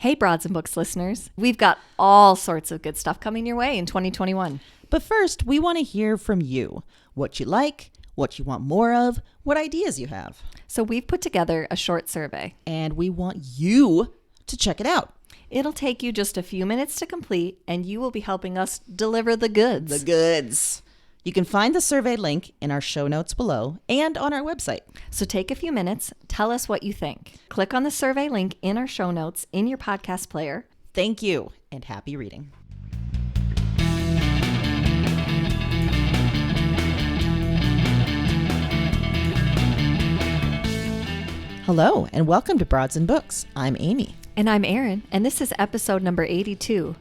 Hey, Broads and Books listeners. We've got all sorts of good stuff coming your way in 2021. But first, we want to hear from you. What you like, what you want more of, what ideas you have. So we've put together a short survey. And we want you to check it out. It'll take you just a few minutes to complete, and you will be helping us deliver the goods. The goods. You can find the survey link in our show notes below and on our website. So take a few minutes, tell us what you think. Click on the survey link in our show notes in your podcast player. Thank you, and happy reading. Hello, and welcome to Broads and Books. I'm Amy. And I'm Erin, and this is episode number 82,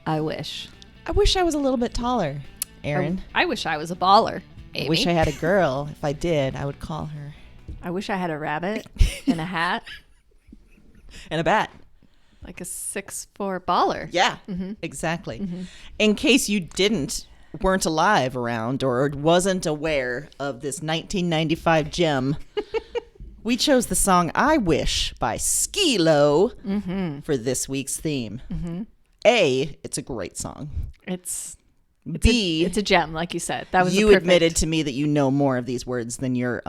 I Wish. I wish I was a little bit taller, Erin. I wish I was a baller, Amy. I wish I had a girl. If I did, I would call her. I wish I had a rabbit and a hat. And a bat. Like a 6'4" baller. Yeah, exactly. In case you weren't alive around or wasn't aware of this 1995 gem, we chose the song I Wish by Skee Lo for this week's theme. A, it's a great song. It's B, it's a gem, like you said. That was you admitted to me that you know more of these words than you're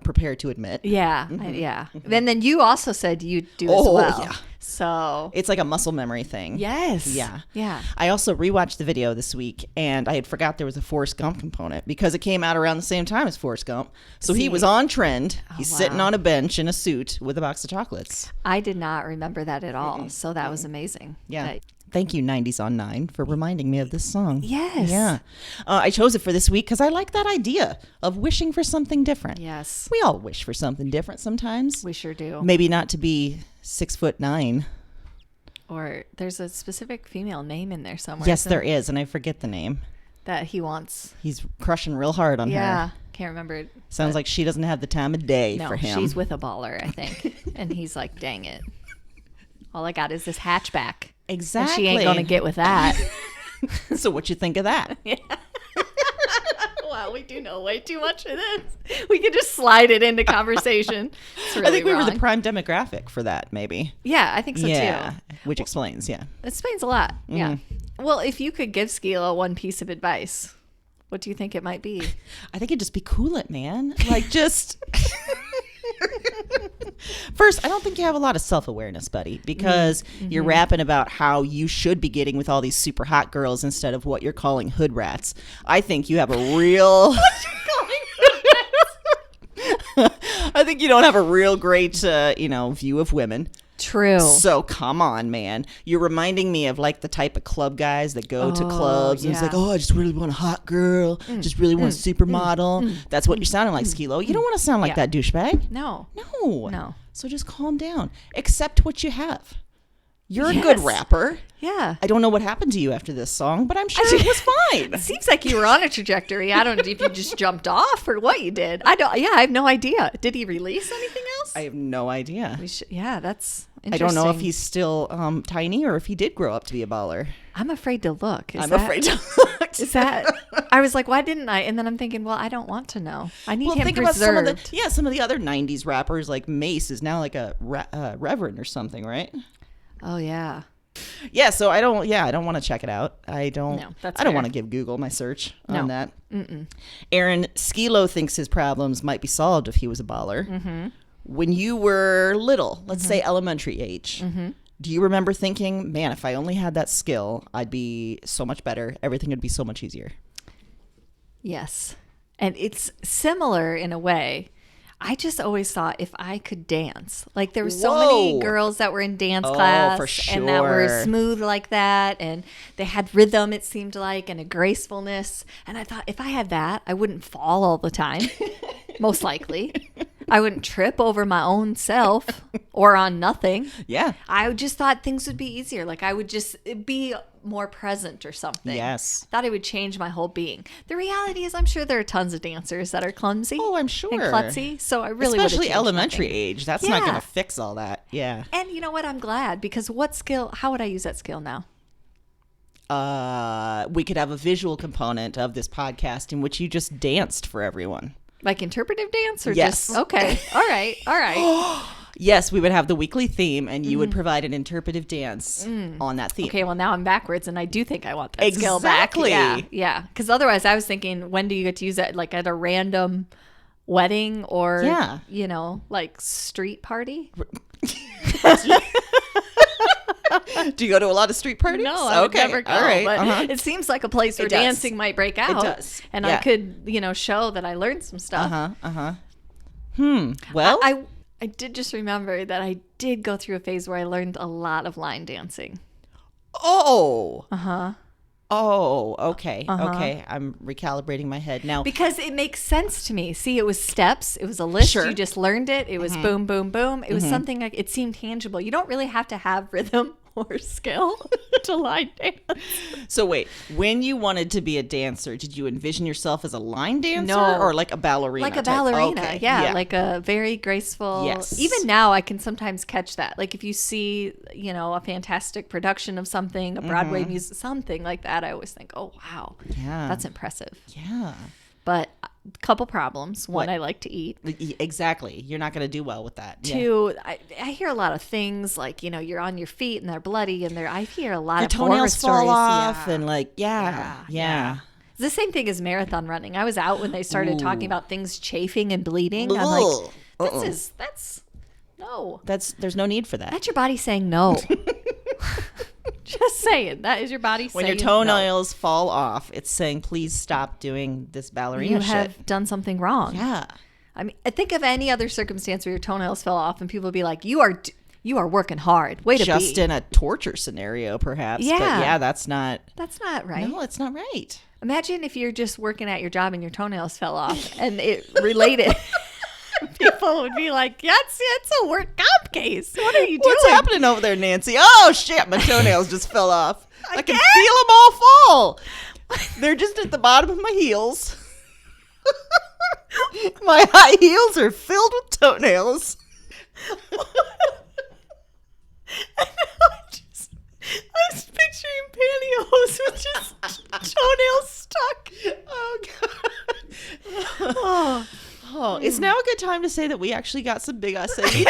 prepared to admit. Yeah, yeah. And then you also said you do as well. Yeah. So it's like a muscle memory thing. Yes. Yeah. I also rewatched the video this week, and I had forgot there was a Forrest Gump component because it came out around the same time as Forrest Gump. So he was on trend. He's sitting on a bench in a suit with a box of chocolates. I did not remember that at all. So that was amazing. Yeah. Thank you, 90s on 9, for reminding me of this song. Yes. Yeah. I chose it for this week because I like that idea of wishing for something different. Yes. We all wish for something different sometimes. We sure do. Maybe not to be 6'9". Or there's a specific female name in there somewhere. Yes, there is, and I forget the name. That he wants. He's crushing real hard on her. Yeah. Can't remember. Sounds like she doesn't have the time of day for him. No, she's with a baller, I think. And he's like, dang it. All I got is this hatchback. Exactly. And she ain't going to get with that. So what you think of that? Yeah. Wow, we do know way too much of this. We could just slide it into conversation. It's really I think we wrong. were the prime demographic for that, maybe. Yeah, I think so too. Which explains, It explains a lot. Yeah. Well, if you could give Skee Lo one piece of advice, what do you think it might be? I think it'd just be cool it, man. Like just... First, I don't think you have a lot of self-awareness, buddy, because you're rapping about how you should be getting with all these super hot girls instead of what you're calling hood rats. I think you have a real... I think you don't have a real great, view of women. True. So come on, man. You're reminding me of like the type of club guys that go to clubs and it's like, I just really want a hot girl, just really want a supermodel. That's what you're sounding like, Skee Lo. You don't want to sound like that douchebag. No. So just calm down. Accept what you have. You're a good rapper. Yeah. I don't know what happened to you after this song, but I'm sure it was fine. It seems like you were on a trajectory. I don't know if you just jumped off or what you did. I have no idea. Did he release anything else? I have no idea. That's interesting. I don't know if he's still tiny or if he did grow up to be a baller. I'm afraid to look. Afraid to look. Is that? I was like, why didn't I? And then I'm thinking, well, I don't want to know. I need him think preserved. About some of the other 90s rappers, like Mace is now like a reverend or something, right? Oh, yeah. Yeah, so I don't want to check it out. I don't want to give Google my search on that. Erin, Skee Lo thinks his problems might be solved if he was a baller. When you were little, let's say elementary age, do you remember thinking, man, if I only had that skill, I'd be so much better. Everything would be so much easier. Yes. And it's similar in a way. I just always thought if I could dance, like there were so many girls that were in dance class for sure. and that were smooth like that. And they had rhythm, it seemed like, and a gracefulness. And I thought if I had that, I wouldn't fall all the time, most likely. I wouldn't trip over my own self or on nothing. Yeah. I just thought things would be easier. Like I would just be more present or something. Yes. Thought it would change my whole being. The reality is I'm sure there are tons of dancers that are clumsy. Oh, I'm sure. And klutzy. So I really especially elementary age. That's not going to fix all that. Yeah. And you know what? I'm glad because how would I use that skill now? We could have a visual component of this podcast in which you just danced for everyone. Like interpretive dance or yes. just okay. All right. Yes, we would have the weekly theme, and you would provide an interpretive dance on that theme. Okay, well, now I'm backwards, and I do think I want that skill back. Exactly. Yeah. Because otherwise, I was thinking, when do you get to use it? Like at a random wedding or, like street party? Do you go to a lot of street parties? No, I would never go. All right. But it seems like a place where dancing might break out. It does. And I could, show that I learned some stuff. Well, I did just remember that I did go through a phase where I learned a lot of line dancing. Oh. Oh, okay. Okay. I'm recalibrating my head now. Because it makes sense to me. See, it was steps. It was a list. Sure. You just learned it. It was boom, boom, boom. It was something like, it seemed tangible. You don't really have to have rhythm or skill to line dance. So wait, when you wanted to be a dancer, did you envision yourself as a line dancer or like a ballerina? Like a ballerina, okay. yeah. Like a very graceful. Yes. Even now, I can sometimes catch that. Like if you see, a fantastic production of something, a Broadway music, something like that, I always think, oh, wow, that's impressive. Yeah. But a couple problems. One, I like to eat. Exactly. You're not going to do well with that. Two, I hear a lot of things like, you're on your feet and they're bloody and I hear a lot of toenails horror fall stories. off and like, yeah. It's the same thing as marathon running. I was out when they started talking about things chafing and bleeding. I'm like, no. There's no need for that. That's your body saying no. Just saying. That is your body saying when your toenails fall off, it's saying, please stop doing this ballerina shit. You have done something wrong. Yeah. I mean, think of any other circumstance where your toenails fell off and people would be like, you are working hard. Way to be. Just in a torture scenario, perhaps. Yeah. But yeah, that's not right. No, it's not right. Imagine if you're just working at your job and your toenails fell off and it related. People would be like, it's a work comp case. What are you doing? What's happening over there, Nancy? Oh, shit, my toenails just fell off. I can feel them all fall. They're just at the bottom of my heels. My high heels are filled with toenails. I was picturing pantyhose with just toenails stuck. Oh, God. Oh, it's now a good time to say that we actually got some big acai today.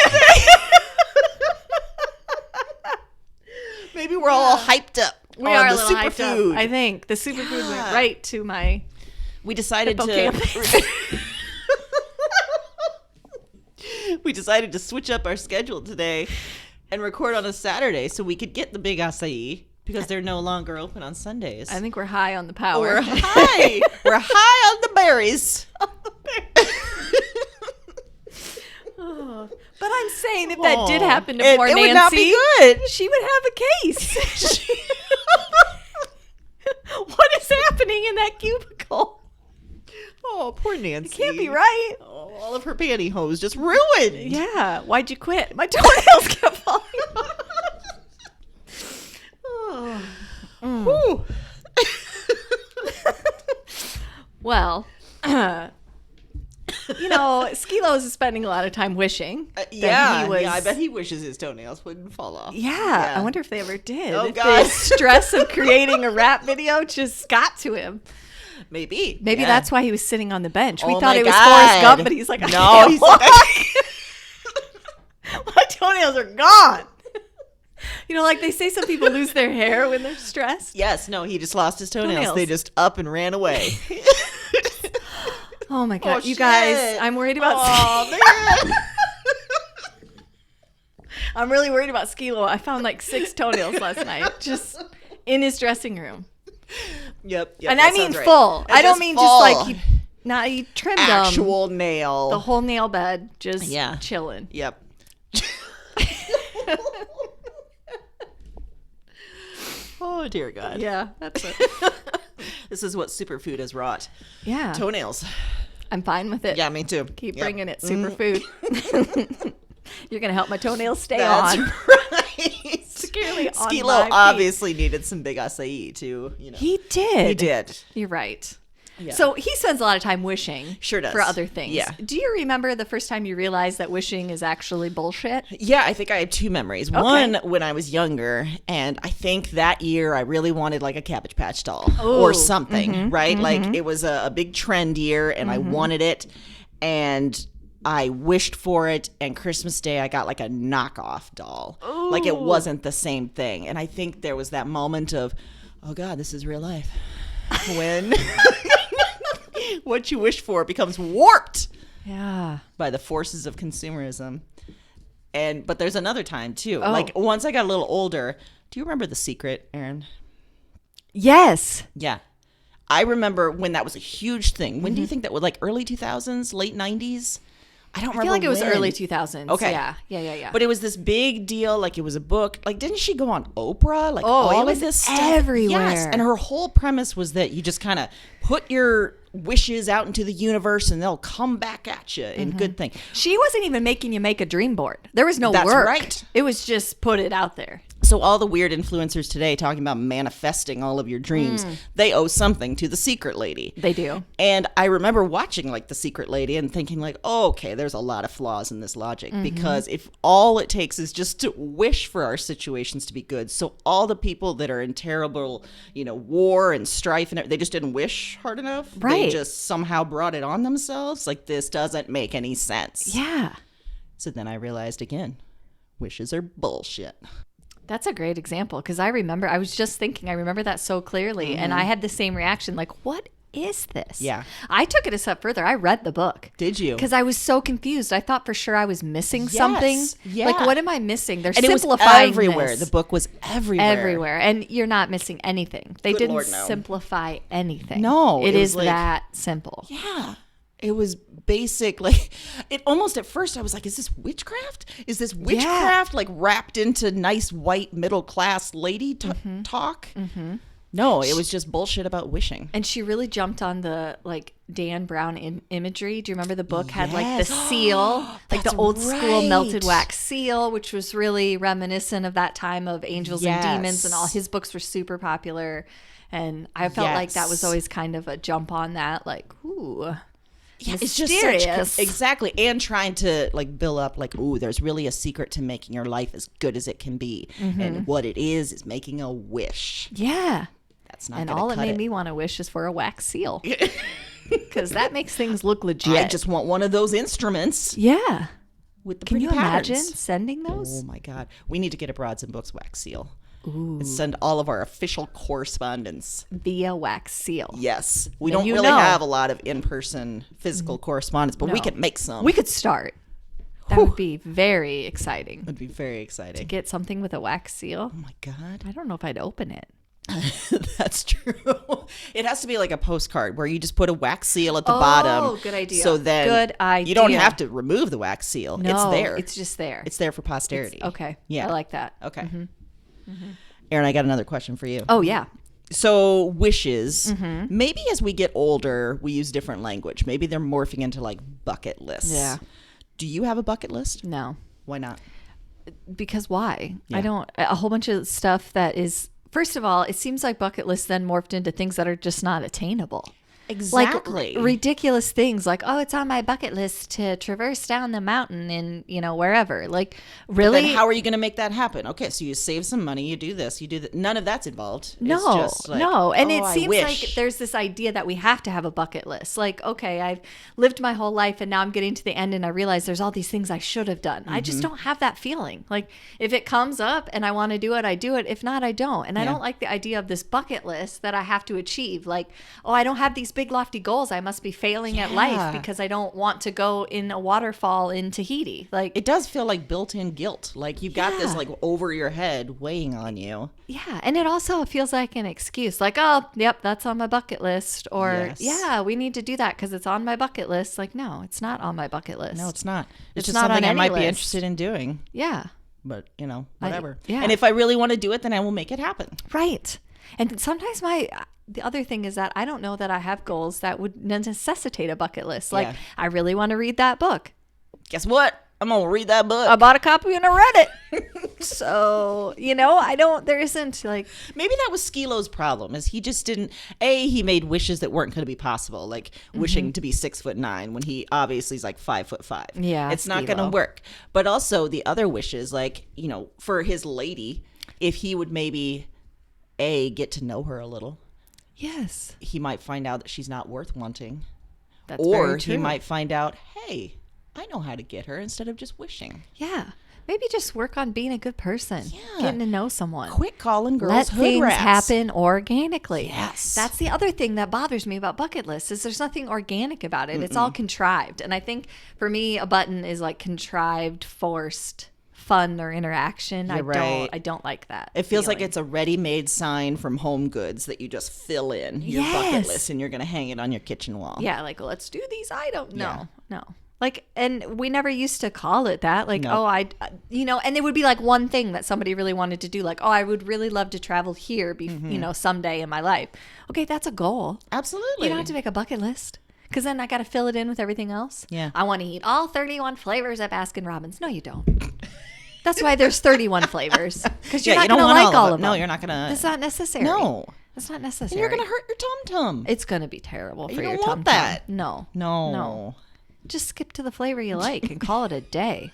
Maybe we're all hyped up. We are the a little hyped superfood. up. I think the superfood went right to my. We decided we decided to switch up our schedule today and record on a Saturday so we could get the big acai because they're no longer open on Sundays. I think we're high on the power. We're high. We're high on the berries. But I'm saying if that did happen to poor Nancy, would not be good. She would have a case. What is happening in that cubicle? Oh, poor Nancy. It can't be right. Oh, all of her pantyhose just ruined. Yeah. Why'd you quit? My toenails kept falling off. Well, Skee Lo is spending a lot of time wishing. I bet he wishes his toenails wouldn't fall off. Yeah, I wonder if they ever did. Oh, if God. the stress of creating a rap video just got to him. Maybe that's why he was sitting on the bench. We Oh thought my it was God. Forrest Gump, but he's like, no, he's like, my toenails are gone. Like they say some people lose their hair when they're stressed. Yes, no, he just lost his toenails. They just up and ran away. Oh my God, you guys, I'm worried about I'm really worried about Skee Lo. I found like 6 toenails last night just in his dressing room. Yep. And I mean full. I don't mean just like he trimmed actual nail. The whole nail bed just chilling. Yep. Oh, dear God. Yeah, that's it. This is what superfood has wrought. Yeah. Toenails. I'm fine with it. Yeah, me too. Keep bringing it, superfood. You're going to help my toenails stay That's on. Right. Securely on Skee Lo obviously needed some big acai too. He did. He did. You're right. Yeah. So he spends a lot of time wishing for other things. Yeah. Do you remember the first time you realized that wishing is actually bullshit? Yeah, I think I have 2 memories. Okay. One, when I was younger, and I think that year I really wanted like a Cabbage Patch doll or something, right? Like it was a big trend year and I wanted it. And I wished for it, and Christmas Day I got like a knockoff doll. Ooh. Like it wasn't the same thing. And I think there was that moment of, oh God, this is real life. When what you wish for becomes warped by the forces of consumerism. But there's another time too. Like once I got a little older, do you remember The Secret, Erin? Yes. Yeah. I remember when that was a huge thing. When do you think that was, like early 2000s, late 90s? I don't remember. I feel like it was early 2000s. Okay. Yeah. But it was this big deal. Like it was a book. Like, didn't she go on Oprah? Like all of was this stuff everywhere. Yes. And her whole premise was that you just kind of put your wishes out into the universe and they'll come back at you in good thing. She wasn't even making you make a dream board. There was no work. That's right. It was just put it out there. So all the weird influencers today talking about manifesting all of your dreams, they owe something to the Secret Lady. They do. And I remember watching like the Secret Lady and thinking like, oh, okay, there's a lot of flaws in this logic, because if all it takes is just to wish for our situations to be good. So all the people that are in terrible, war and strife and they just didn't wish hard enough. Right. They just somehow brought it on themselves. Like, this doesn't make any sense. Yeah. So then I realized again, wishes are bullshit. That's a great example, because I remember that so clearly, and I had the same reaction, like, what is this? Yeah. I took it a step further. I read the book. Did you? Because I was so confused. I thought for sure I was missing something. Yeah. Like, what am I missing? They're and simplifying it was everywhere. this. The book was everywhere. Everywhere. And you're not missing anything. They Good didn't Lord, no. simplify anything. No. It is was like, that simple. Yeah. It was basic. Like, it almost at first I was like, is this witchcraft? Is this witchcraft like wrapped into nice white middle class lady talk? Mm-hmm. No, it was just bullshit about wishing. And she really jumped on the like Dan Brown imagery. Do you remember the book had like the seal, like the old school melted wax seal, which was really reminiscent of that time of angels and demons, and all his books were super popular. And I felt like that was always kind of a jump on that, like, ooh. Yeah, it's just such, exactly, and trying to like build up like, ooh, there's really a secret to making your life as good as it can be, and what it is making a wish. Yeah, that's not. And all it made me want to wish is for a wax seal, because that makes things look legit. I just want one of those instruments. Yeah, with the can you patterns. imagine sending those? Oh my God, we need to get a Broads and Books wax seal. Ooh. And send all of our official correspondence via wax seal. Yes. We don't really have a lot of in-person physical correspondence, but we could make some. We could start. That would be very exciting. It would be very exciting. To get something with a wax seal. Oh my God. I don't know if I'd open it. That's true. It has to be like a postcard where you just put a wax seal at the bottom. Oh, good idea. So then good idea. You don't have to remove the wax seal. No, it's there. It's just there. It's there for posterity. Okay. Yeah. I like that. Okay. Erin, I got another question for you. Oh, yeah. So wishes, maybe as we get older, we use different language. Maybe they're morphing into like bucket lists. Yeah. Do you have a bucket list? No. Why not? Because why? Yeah. I don't. A whole bunch of stuff that is, first of all, it seems like bucket lists then morphed into things that are just not attainable. Exactly. Like ridiculous things like, oh, it's on my bucket list to traverse down the mountain in, wherever. Like, really? Then how are you going to make that happen? Okay, so you save some money, you do this, you do that. None of that's involved. No, it's just like, no. And it I seems wish. like there's this idea that we have to have a bucket list. Like, okay, I've lived my whole life and now I'm getting to the end and I realize there's all these things I should have done. I just don't have that feeling. Like, if it comes up and I want to do it, I do it. If not, I don't. And I don't like the idea of this bucket list that I have to achieve. Like, oh, I don't have these big lofty goals. I must be failing at life because I don't want to go in a waterfall in Tahiti. Like, it does feel like built-in guilt. Like you've got this like over your head weighing on you. Yeah, and it also feels like an excuse. Like, oh, yep, that's on my bucket list. Or, yeah, we need to do that because it's on my bucket list. Like, no, it's not on my bucket list. No, it's not. It's just not something on I might any be list. interested in doing. Yeah. But, whatever. Yeah. And if I really want to do it, then I will make it happen. Right. And sometimes the other thing is that I don't know that I have goals that would necessitate a bucket list. Like, I really want to read that book. Guess what? I'm going to read that book. I bought a copy and I read it. So, there isn't like. Maybe that was Skee Lo's problem, is he just didn't, he made wishes that weren't going to be possible. Like wishing to be 6'9" when he obviously is like 5'5". Yeah. It's not going to work. But also the other wishes, like, for his lady, if he would maybe get to know her a little. Yes. He might find out that she's not worth wanting. That's or very true. he might find out, hey, I know how to get her instead of just wishing. Yeah. Maybe just work on being a good person. Yeah. Getting to know someone. Quit calling girls Let hood things rats. happen organically. Yes. That's the other thing that bothers me about bucket lists is there's nothing organic about it. It's all contrived. And I think for me, a button is like contrived, forced fun or interaction. I don't like that. It feels like it's a ready-made sign from Home Goods that you just fill in your bucket list and you're going to hang it on your kitchen wall. Yeah, like, let's do these items. No. Like, and we never used to call it that. Like, and it would be like one thing that somebody really wanted to do. Like, oh, I would really love to travel here, someday in my life. Okay, that's a goal. Absolutely. You don't have to make a bucket list. Because then I got to fill it in with everything else. Yeah. I want to eat all 31 flavors at Baskin Robbins. No, you don't. That's why there's 31 flavors. Because you're not going to like all of them. No, you're not going to. That's not necessary. No. That's not necessary. And you're going to hurt your tum-tum. It's going to be terrible for your tum-tum. You don't want that. No. Just skip to the flavor you like and call it a day.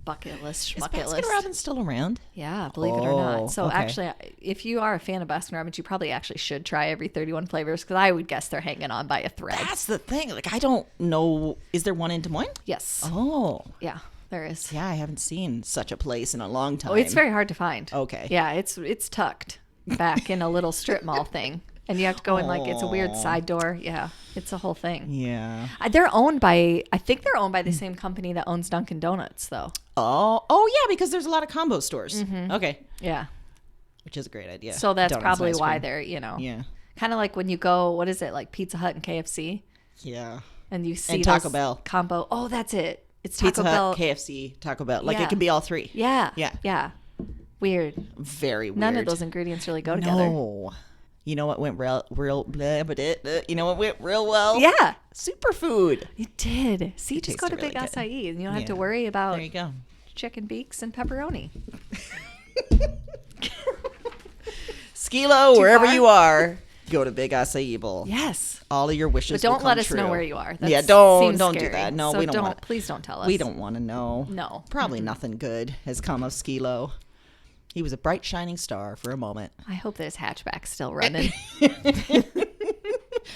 Bucket list, schmucket list. Is Baskin Robbins still around? Yeah, believe it or not. So actually, if you are a fan of Baskin Robbins, you probably actually should try every 31 flavors because I would guess they're hanging on by a thread. That's the thing. Like, I don't know. Is there one in Des Moines? Yes. Oh. Yeah, there is. Yeah, I haven't seen such a place in a long time. Oh, it's very hard to find. Okay. Yeah, it's tucked back in a little strip mall thing. And you have to go in like it's a weird side door. Yeah, it's a whole thing. Yeah. I think they're owned by the same company that owns Dunkin' Donuts, though. Oh yeah, because there's a lot of combo stores. Mm-hmm. Okay. Yeah. Which is a great idea. So that's probably why they're, Yeah. Kind of like when you go, what is it, like Pizza Hut and KFC? Yeah. And you see and Taco Bell combo. Oh, that's it. It's Pizza Taco Bell. Hut, KFC, Taco Bell. Like it can be all three. Yeah. Yeah. Yeah. Weird. Very weird. None of those ingredients really go together. No. You know what went real you know what went real well? Yeah. Superfood. It did. See, just go to Big Acai and you don't have to worry about there you go. Chicken beaks and pepperoni. Skee Lo, wherever you are, go to Big Acai Bowl. Yes. All of your wishes will come true. But don't let us know where you are. Don't scary. do that. No, so we don't want to. Please don't tell us. We don't want to know. No. Probably nothing good has come of Skee Lo. He was a bright, shining star for a moment. I hope that his hatchback's still running.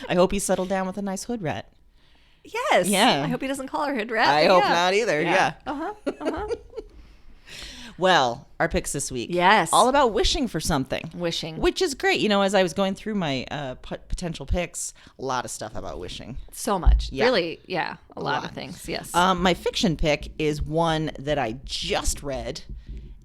I hope he settled down with a nice hood rat. Yes. Yeah. I hope he doesn't call her hood rat. I hope not either. Yeah. Uh-huh. Well, our picks this week. Yes. All about wishing for something. Wishing. Which is great. You know, as I was going through my potential picks, a lot of stuff about wishing. So much. Yeah. Really, yeah. A lot of things, yes. My fiction pick is one that I just read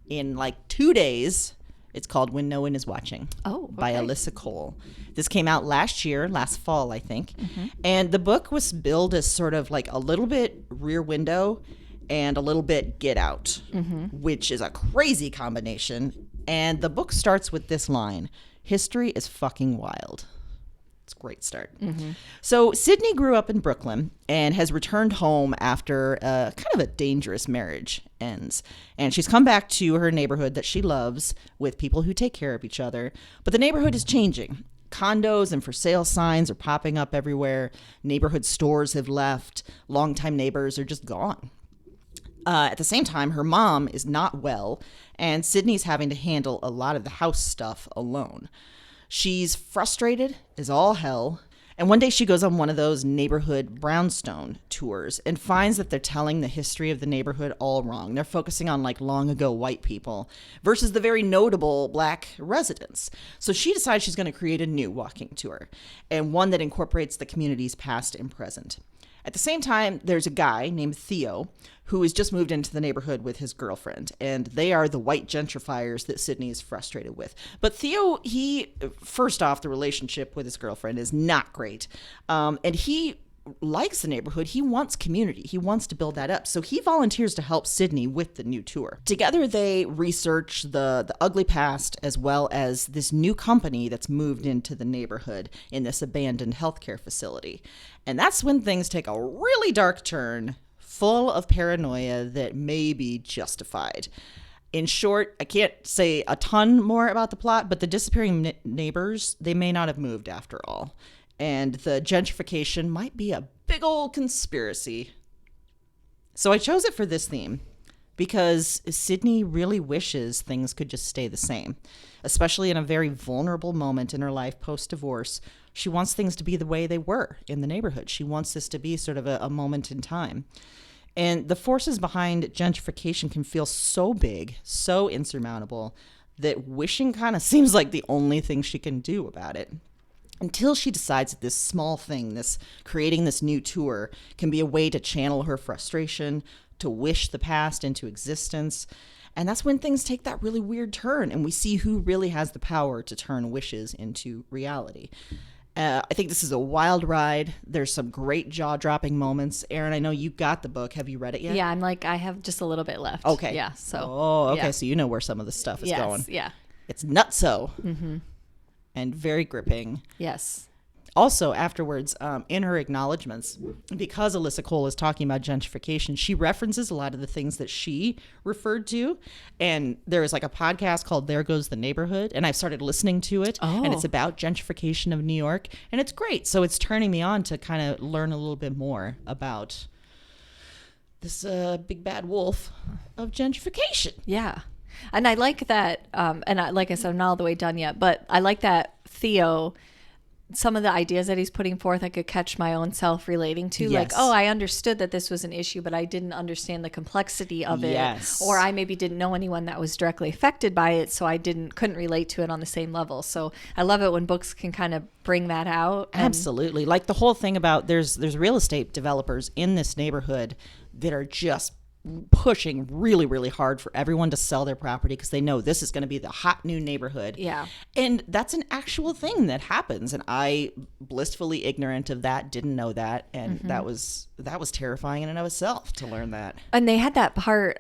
in like 2 days. It's called When No One Is Watching by Alyssa Cole. This came out last fall, I think. Mm-hmm. And the book was billed as sort of like a little bit Rear Window and a little bit Get Out, which is a crazy combination. And the book starts with this line: history is fucking wild. It's a great start. Mm-hmm. So Sydney grew up in Brooklyn and has returned home after kind of a dangerous marriage ends. And she's come back to her neighborhood that she loves with people who take care of each other. But the neighborhood is changing. Condos and for sale signs are popping up everywhere. Neighborhood stores have left. Longtime neighbors are just gone. At the same time, her mom is not well, and Sydney's having to handle a lot of the house stuff alone. She's frustrated as all hell, and one day she goes on one of those neighborhood brownstone tours and finds that they're telling the history of the neighborhood all wrong. They're focusing on like long ago white people versus the very notable black residents. So she decides she's going to create a new walking tour, and one that incorporates the community's past and present. At the same time, there's a guy named Theo who has just moved into the neighborhood with his girlfriend, and they are the white gentrifiers that Sydney is frustrated with. But Theo, first off, the relationship with his girlfriend is not great, and he likes the neighborhood. He wants community. He wants to build that up. So he volunteers to help Sydney with the new tour. Together, they research the ugly past as well as this new company that's moved into the neighborhood in this abandoned healthcare facility. And that's when things take a really dark turn, full of paranoia that may be justified. In short, I can't say a ton more about the plot, but the disappearing neighbors, they may not have moved after all. And the gentrification might be a big old conspiracy. So I chose it for this theme, because Sydney really wishes things could just stay the same, especially in a very vulnerable moment in her life post-divorce. She wants things to be the way they were in the neighborhood. She wants this to be sort of a moment in time. And the forces behind gentrification can feel so big, so insurmountable, that wishing kind of seems like the only thing she can do about it. Until she decides that this small thing, this creating this new tour, can be a way to channel her frustration, to wish the past into existence. And that's when things take that really weird turn, and we see who really has the power to turn wishes into reality. I think this is a wild ride. There's some great jaw-dropping moments. Erin, I know you got the book. Have you read it yet? Yeah, I have just a little bit left. Okay. Yeah, so. Oh, okay. Yeah. So you know where some of the stuff is going. Yeah. It's nutso. Mm-hmm. And very gripping. Yes. Also, afterwards, in her acknowledgments, because Alyssa Cole is talking about gentrification, she references a lot of the things that she referred to. And there is like a podcast called There Goes the Neighborhood, and I've started listening to it. Oh. And it's about gentrification of New York, and it's great. So it's turning me on to kind of learn a little bit more about this big bad wolf of gentrification. Yeah. And I like that, like I said, I'm not all the way done yet, but I like that Theo, some of the ideas that he's putting forth, I could catch my own self relating to. Yes. Like, oh, I understood that this was an issue, but I didn't understand the complexity of it. Yes. Or I maybe didn't know anyone that was directly affected by it, so I couldn't relate to it on the same level. So I love it when books can kind of bring that out. Absolutely. Like the whole thing about there's real estate developers in this neighborhood that are just pushing really, really hard for everyone to sell their property because they know this is going to be the hot new neighborhood. Yeah. And that's an actual thing that happens. And I, blissfully ignorant of that, didn't know that. And that was terrifying in and of itself to learn that. And they had that part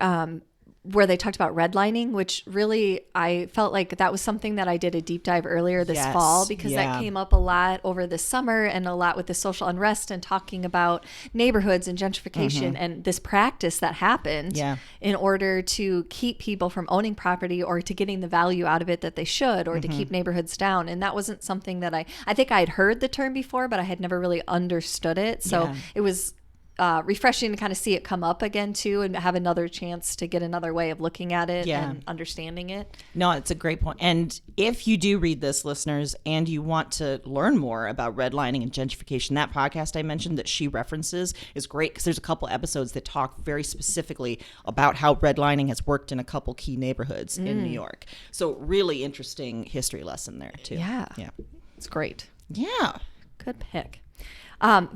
where they talked about redlining, which really I felt like that was something that I did a deep dive earlier this fall, because that came up a lot over the summer and a lot with the social unrest and talking about neighborhoods and gentrification and this practice that happened in order to keep people from owning property or to getting the value out of it that they should, or to keep neighborhoods down. And that wasn't something that I think I had heard the term before, but I had never really understood it. So it was refreshing to kind of see it come up again too, and have another chance to get another way of looking at it and understanding it. No, it's a great point. And if you do read this, listeners, and you want to learn more about redlining and gentrification, that podcast I mentioned that she references is great, because there's a couple episodes that talk very specifically about how redlining has worked in a couple key neighborhoods in New York. So really interesting history lesson there too. Yeah. It's great. Yeah. Good pick.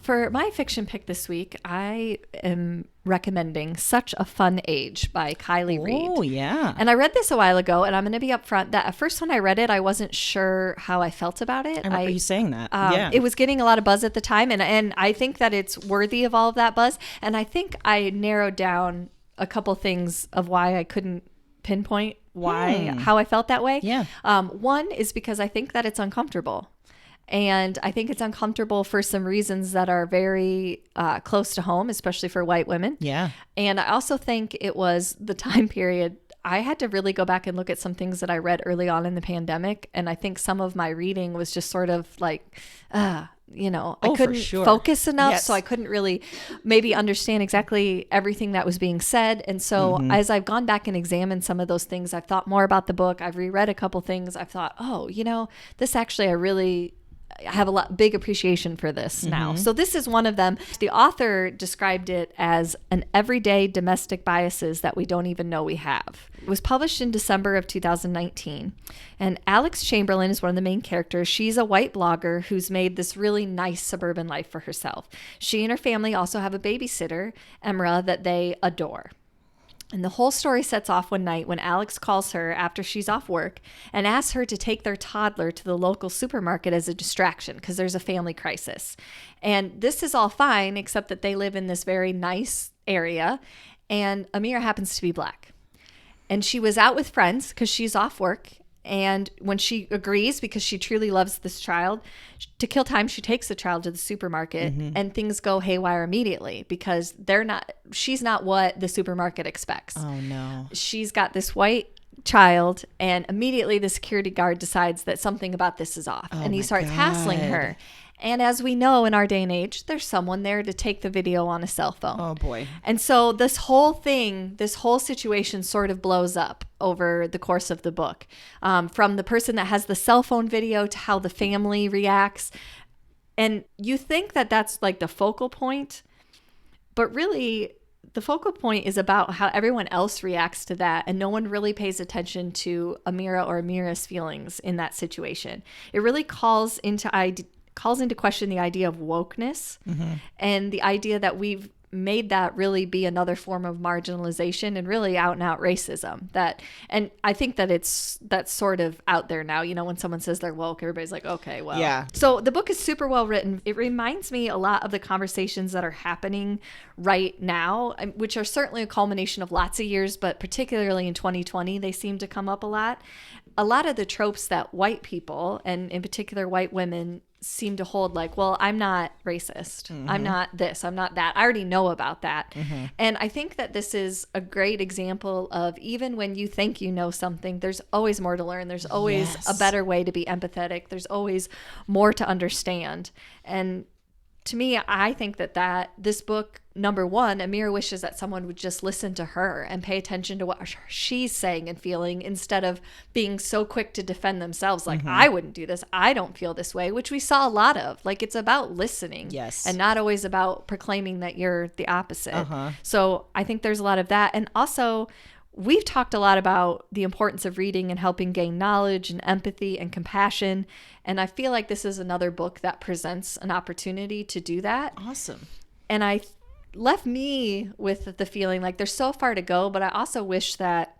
For my fiction pick this week, I am recommending Such a Fun Age by Kylie Reid. Oh, yeah. And I read this a while ago, and I'm going to be upfront that at first when I read it, I wasn't sure how I felt about it. I remember you saying that. It was getting a lot of buzz at the time, and I think that it's worthy of all of that buzz. And I think I narrowed down a couple things of why I couldn't pinpoint how I felt that way. Yeah. One is because I think that it's uncomfortable. And I think it's uncomfortable for some reasons that are very close to home, especially for white women. Yeah. And I also think it was the time period. I had to really go back and look at some things that I read early on in the pandemic. And I think some of my reading was just sort of like, I couldn't focus enough. Yes. So I couldn't really maybe understand exactly everything that was being said. And so as I've gone back and examined some of those things, I've thought more about the book. I've reread a couple things. I've thought, this actually I have a big appreciation for this now. So this is one of them. The author described it as an everyday domestic biases that we don't even know we have. It was published in December of 2019. And Alex Chamberlain is one of the main characters. She's a white blogger who's made this really nice suburban life for herself. She and her family also have a babysitter, Emra, that they adore. And the whole story sets off one night when Alex calls her after she's off work and asks her to take their toddler to the local supermarket as a distraction because there's a family crisis. And this is all fine, except that they live in this very nice area, and Amira happens to be black. And she was out with friends because she's off work. And when she agrees, because she truly loves this child, to kill time, she takes the child to the supermarket and things go haywire immediately because she's not what the supermarket expects. Oh, no. She's got this white child, and immediately the security guard decides that something about this is off. And he starts hassling her. And as we know in our day and age, there's someone there to take the video on a cell phone. Oh, boy. And so this whole situation sort of blows up over the course of the book. From the person that has the cell phone video to how the family reacts. And you think that that's like the focal point, but really the focal point is about how everyone else reacts to that, and no one really pays attention to Amira or Amira's feelings in that situation. It really calls into question the idea of wokeness and the idea that we've made that really be another form of marginalization and really out and out racism. And I think that that's sort of out there now. You know, when someone says they're woke, everybody's like, okay, well. Yeah. So the book is super well written. It reminds me a lot of the conversations that are happening right now, which are certainly a culmination of lots of years, but particularly in 2020, they seem to come up a lot. A lot of the tropes that white people, and in particular white women, seem to hold, like, well, I'm not racist. I'm not this. I'm not that. I already know about that. And I think that this is a great example of, even when you think you know something, there's always more to learn. There's always a better way to be empathetic. There's always more to understand. And to me, I think that this book, number one, Amira wishes that someone would just listen to her and pay attention to what she's saying and feeling, instead of being so quick to defend themselves. Like, I wouldn't do this. I don't feel this way, which we saw a lot of. Like, it's about listening, and not always about proclaiming that you're the opposite. So I think there's a lot of that. And also, we've talked a lot about the importance of reading and helping gain knowledge and empathy and compassion. And I feel like this is another book that presents an opportunity to do that. Awesome. And I left me with the feeling like there's so far to go, but I also wish that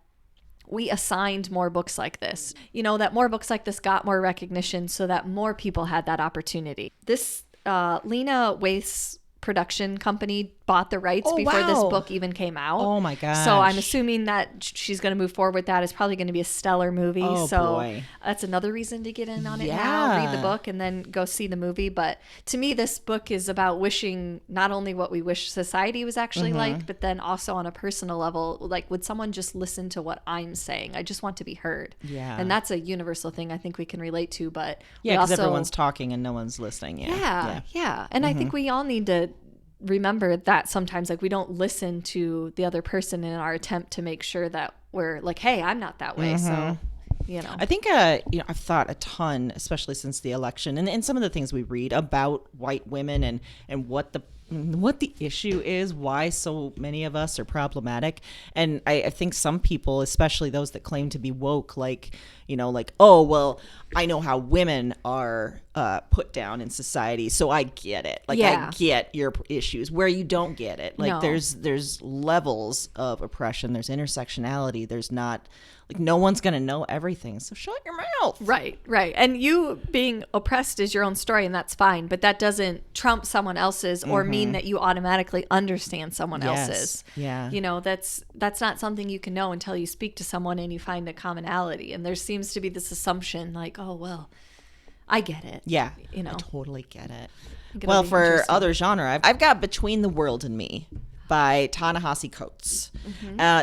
we assigned more books like this. You know, that more books like this got more recognition so that more people had that opportunity. This Lena Waith's production company bought the rights before this book even came out. Oh my gosh. So I'm assuming that she's going to move forward with that. It's probably going to be a stellar movie. So that's another reason to get in on it now, read the book, and then go see the movie. But to me, this book is about wishing not only what we wish society was actually like, but then also on a personal level, like, would someone just listen to what I'm saying? I just want to be heard. Yeah. And that's a universal thing I think we can relate to. But because everyone's talking and no one's listening. Yeah. And I think we all need to remember that sometimes, like, we don't listen to the other person in our attempt to make sure that we're like, hey, I'm not that way. So, you know, I think, I've thought a ton, especially since the election, and some of the things we read about white women and what the issue is, why so many of us are problematic. And I think some people, especially those that claim to be woke, like, oh, well, I know how women are put down in society, so I get it. Like, I get your issues. Where you don't get it, like, there's levels of oppression. There's intersectionality. There's not, like, no one's going to know everything. So shut your mouth. Right. And you being oppressed is your own story, and that's fine. But that doesn't trump someone else's or mean that you automatically understand someone else's. Yeah. You know, that's not something you can know until you speak to someone and you find a commonality. And there seems to be this assumption like, oh, well, I get it. Yeah. You know, I totally get it. Well, for other genre, I've got Between the World and Me by Ta-Nehisi Coates.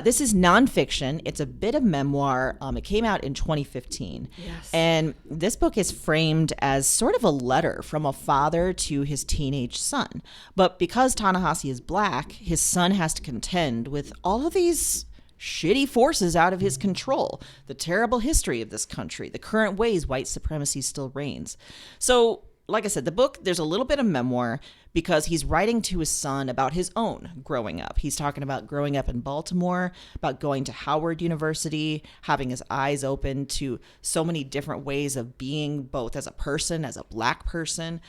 This is nonfiction. It's a bit of memoir. It came out in 2015. Yes. And this book is framed as sort of a letter from a father to his teenage son. But because Ta-Nehisi is black, his son has to contend with all of these shitty forces out of his control, the terrible history of this country, the current ways white supremacy still reigns. So, like I said, the book, there's a little bit of memoir because he's writing to his son about his own growing up. He's talking about growing up in Baltimore, about going to Howard University, having his eyes open to so many different ways of being, both as a person, as a black person.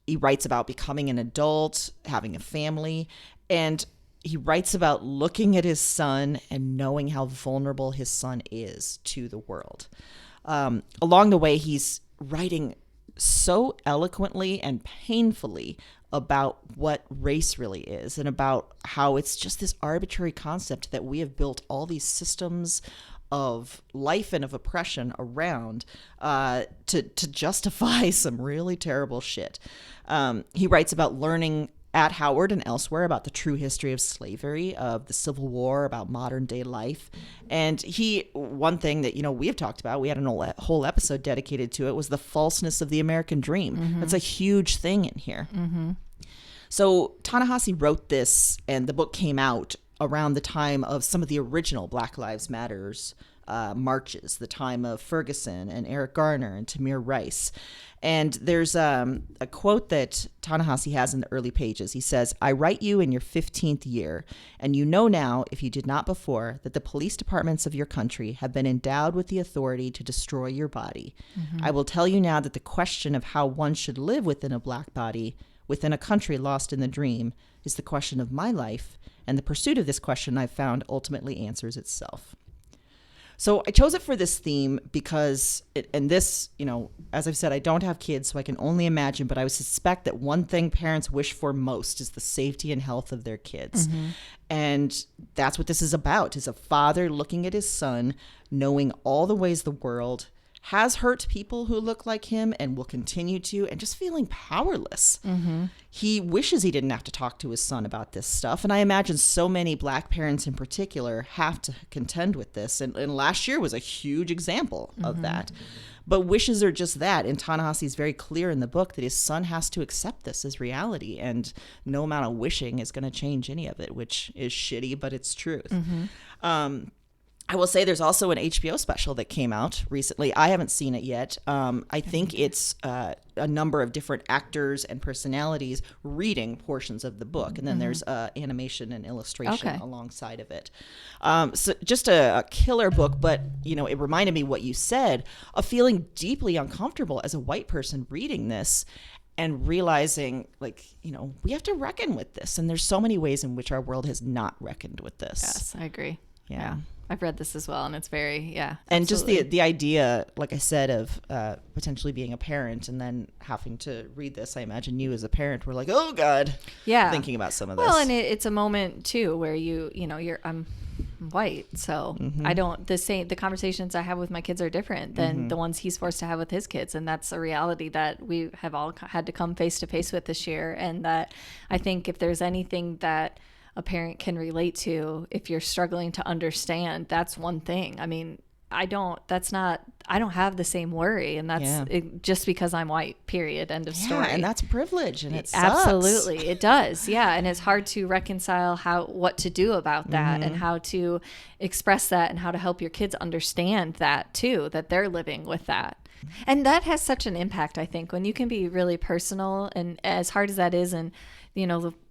He writes about becoming an adult, having a family, and he writes about looking at his son and knowing how vulnerable his son is to the world. Along the way, he's writing so eloquently and painfully about what race really is, and about how it's just this arbitrary concept that we have built all these systems of life and of oppression around to justify some really terrible shit. He writes about learning at Howard and elsewhere about the true history of slavery, of the Civil War, about modern day life. And one thing that, we have talked about, we had a whole episode dedicated to it, was the falseness of the American dream. Mm-hmm. That's a huge thing in here. Mm-hmm. So Ta-Nehisi wrote this, and the book came out around the time of some of the original Black Lives Matters marches, the time of Ferguson and Eric Garner and Tamir Rice. And there's a quote that Ta-Nehisi has in the early pages. He says, "I write you in your 15th year, and you know now, if you did not before, that the police departments of your country have been endowed with the authority to destroy your body. Mm-hmm. I will tell you now that the question of how one should live within a black body, within a country lost in the dream, is the question of my life, and the pursuit of this question I've found ultimately answers itself." So I chose it for this theme because, as I've said, I don't have kids, so I can only imagine, but I would suspect that one thing parents wish for most is the safety and health of their kids. Mm-hmm. And that's what this is about, is a father looking at his son, knowing all the ways the world has hurt people who look like him and will continue to, and just feeling powerless. Mm-hmm. He wishes he didn't have to talk to his son about this stuff. And I imagine so many black parents in particular have to contend with this. And last year was a huge example of that. But wishes are just that. And Ta-Nehisi is very clear in the book that his son has to accept this as reality. And no amount of wishing is going to change any of it, which is shitty, but it's truth. Mm-hmm. I will say there's also an HBO special that came out recently. I haven't seen it yet. I think it's a number of different actors and personalities reading portions of the book. And then there's animation and illustration alongside of it. So just a killer book, but, it reminded me what you said, of feeling deeply uncomfortable as a white person reading this and realizing, we have to reckon with this. And there's so many ways in which our world has not reckoned with this. Yes, I agree. Yeah. I've read this as well, and it's very, And absolutely. just the idea, like I said, of potentially being a parent and then having to read this. I imagine you as a parent were like, oh, God, thinking about some of this. Well, and it's a moment, too, where I'm white, so I don't, the conversations I have with my kids are different than the ones he's forced to have with his kids. And that's a reality that we have all had to come face to face with this year. And that I think if there's anything that a parent can relate to, if you're struggling to understand, that's one thing. I mean, I don't have the same worry, and that's just because I'm white, period, end of story. And that's privilege, and it sucks. Absolutely, it does. Yeah, and it's hard to reconcile what to do about that and how to express that and how to help your kids understand that too, that they're living with that. And that has such an impact, I think, when you can be really personal, and as hard as that is, and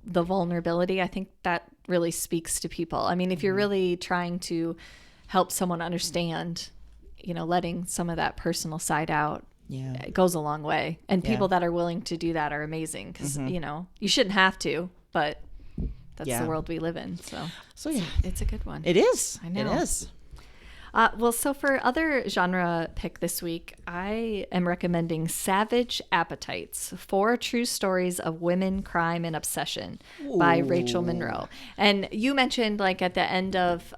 the vulnerability, I think that really speaks to people. I mean, if you're really trying to help someone understand, letting some of that personal side out, it goes a long way. And people that are willing to do that are amazing, because, you shouldn't have to, but that's the world we live in. So it's a good one. It is. I know. It is. So for other genre pick this week, I am recommending Savage Appetites, 4 True Stories of Women, Crime, and Obsession by Rachel Monroe. And you mentioned, at the end of